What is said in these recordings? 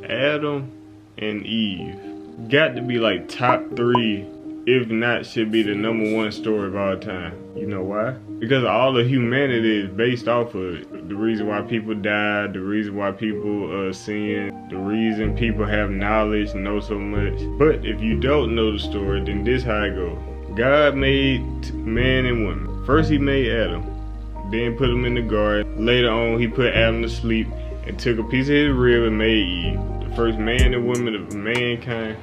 Adam and Eve got to be like top 3, if not should be the #1 story of all time. You know why? Because all of humanity is based off of it. The reason why people die, the reason why people sin, the reason people have knowledge, know so much. But if you don't know the story, then this how it goes. God made man and woman. First he made Adam, then put him in the garden. Later on he put Adam to sleep and took a piece of his rib and made Eve, the first man and woman of mankind.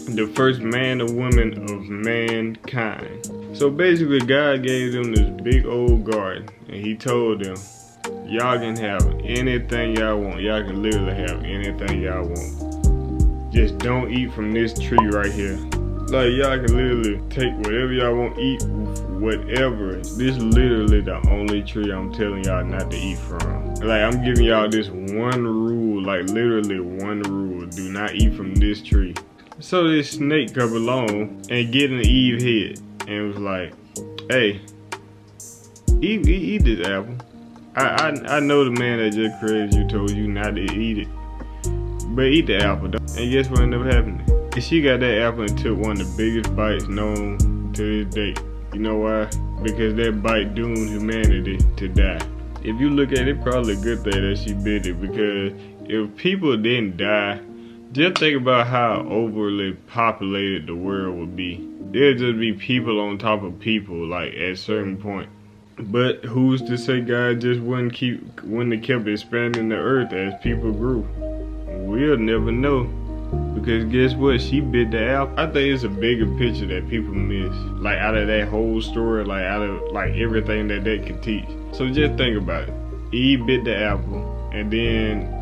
The first man and woman of mankind. So basically God gave them this big old garden and he told them, y'all can have anything y'all want. Y'all can literally have anything y'all want. Just don't eat from this tree right here. Like y'all can literally take whatever y'all want, eat whatever. This is literally the only tree I'm telling y'all not to eat from. Like I'm giving y'all this one rule, like literally one rule. Do not eat from this tree. So this snake come along and get in Eve's head and was like, hey, eat this apple. I know the man that just created you told you not to eat it, but eat the apple though. And guess what ended up happening? And she got that apple and took one of the biggest bites known to this day. You know why? Because that bite doomed humanity to die. If you look at it, probably a good thing that she bit it, because if people didn't die, just think about how overly populated the world would be. There'd just be people on top of people, like at a certain point. But who's to say God just wouldn't have kept expanding the earth as people grew? We'll never know. Because guess what? She bit the apple. I think it's a bigger picture that people miss. Like out of that whole story, like out of like everything that could teach. So just think about it. Eve bit the apple and then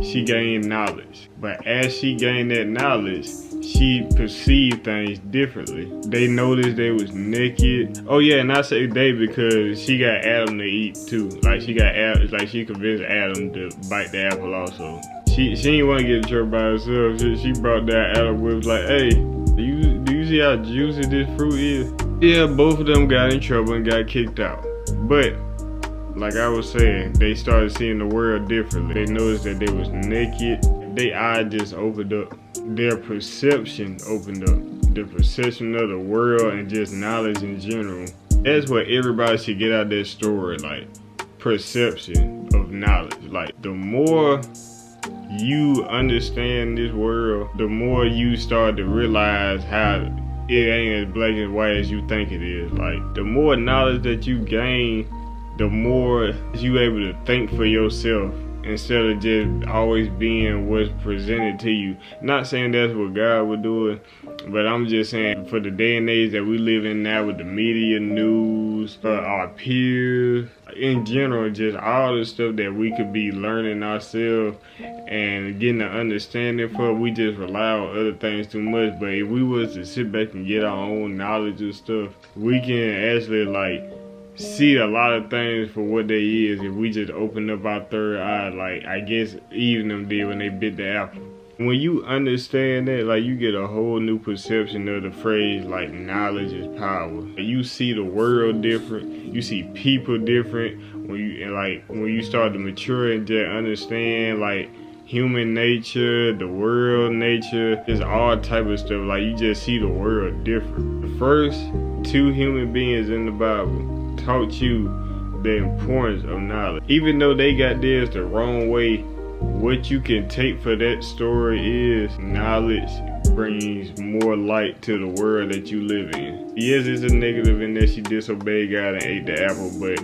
she gained knowledge. But as she gained that knowledge, she perceived things differently. They noticed they was naked. Oh yeah, and I say they because she got Adam to eat too. Like she convinced Adam to bite the apple also. She didn't want to get in trouble by herself. She brought that Adam with like, hey, do you see how juicy this fruit is? Yeah, both of them got in trouble and got kicked out. But like I was saying, they started seeing the world differently. They noticed that they was naked. Their eye just opened up. Their perception opened up. The perception of the world and just knowledge in general. That's what everybody should get out of this story, like perception of knowledge. Like the more you understand this world, the more you start to realize how it ain't as black and white as you think it is. Like the more knowledge that you gain, the more you able to think for yourself instead of just always being what's presented to you. Not saying that's what God would do, but I'm just saying for the day and age that we live in now with the media, news, our peers, in general, just all the stuff that we could be learning ourselves and getting an understanding for, we just rely on other things too much. But if we was to sit back and get our own knowledge of stuff, we can actually like see a lot of things for what they is if we just open up our third eye, like I guess Eve and them did when they bit the apple. When you understand that, like you get a whole new perception of the phrase like knowledge is power. You see the world different, you see people different when you start to mature and just understand like human nature, the world nature, just all type of stuff. Like you just see the world different. The first 2 human beings in the Bible taught you the importance of knowledge. Even though they got theirs the wrong way, what you can take for that story is knowledge brings more light to the world that you live in. Yes, it's a negative in that she disobeyed God and ate the apple, but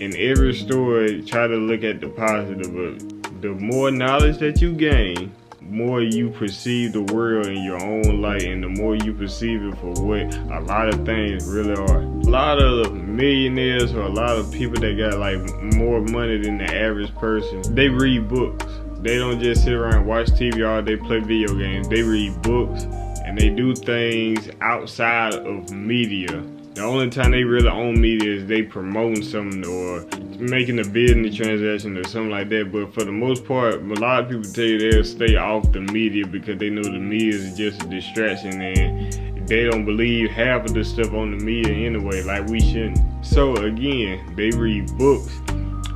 in every story, try to look at the positive of it. The more knowledge that you gain, more you perceive the world in your own light, and the more you perceive it for what a lot of things really are. A lot of millionaires or a lot of people that got like more money than the average person, they read books. They don't just sit around and watch TV all day, play video games. They read books and they do things outside of media. The only time they really own media is they promoting something or making a business transaction or something like that. But for the most part, a lot of people tell you they'll stay off the media because they know the media is just a distraction and they don't believe half of the stuff on the media anyway, like we shouldn't. So again, they read books,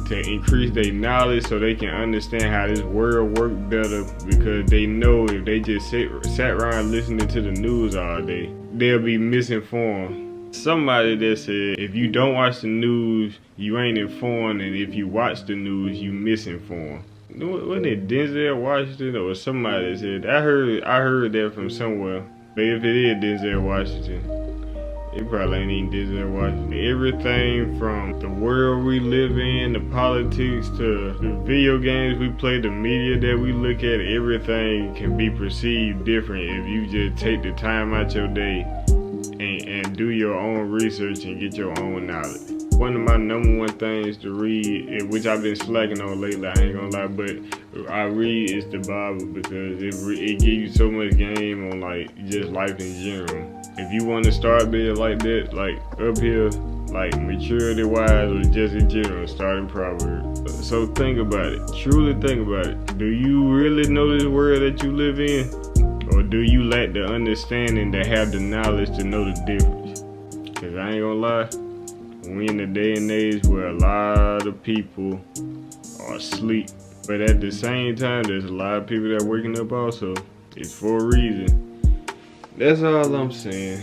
to increase their knowledge so they can understand how this world works better, because they know if they just sat around listening to the news all day, they'll be misinformed. Somebody that said, if you don't watch the news, you ain't informed, and if you watch the news, you misinformed. Wasn't it Denzel Washington or somebody that said? I heard that from somewhere. But if it is Denzel Washington, it probably ain't even Denzel Washington. Everything from the world we live in, the politics, to the video games we play, the media that we look at, everything can be perceived different if you just take the time out your day and do your own research and get your own knowledge. One of my #1 things to read, which I've been slacking on lately, I ain't gonna lie, but I read is the Bible, because it gives you so much game on like just life in general. If you want to start being like that, like up here, like maturity wise or just in general, start in Proverbs. So think about it, truly think about it. Do you really know this world that you live in? Or do you lack the understanding to have the knowledge to know the difference? Cause I ain't gonna lie, we in a day and age where a lot of people are asleep. But at the same time, there's a lot of people that are waking up also. It's for a reason. That's all I'm saying.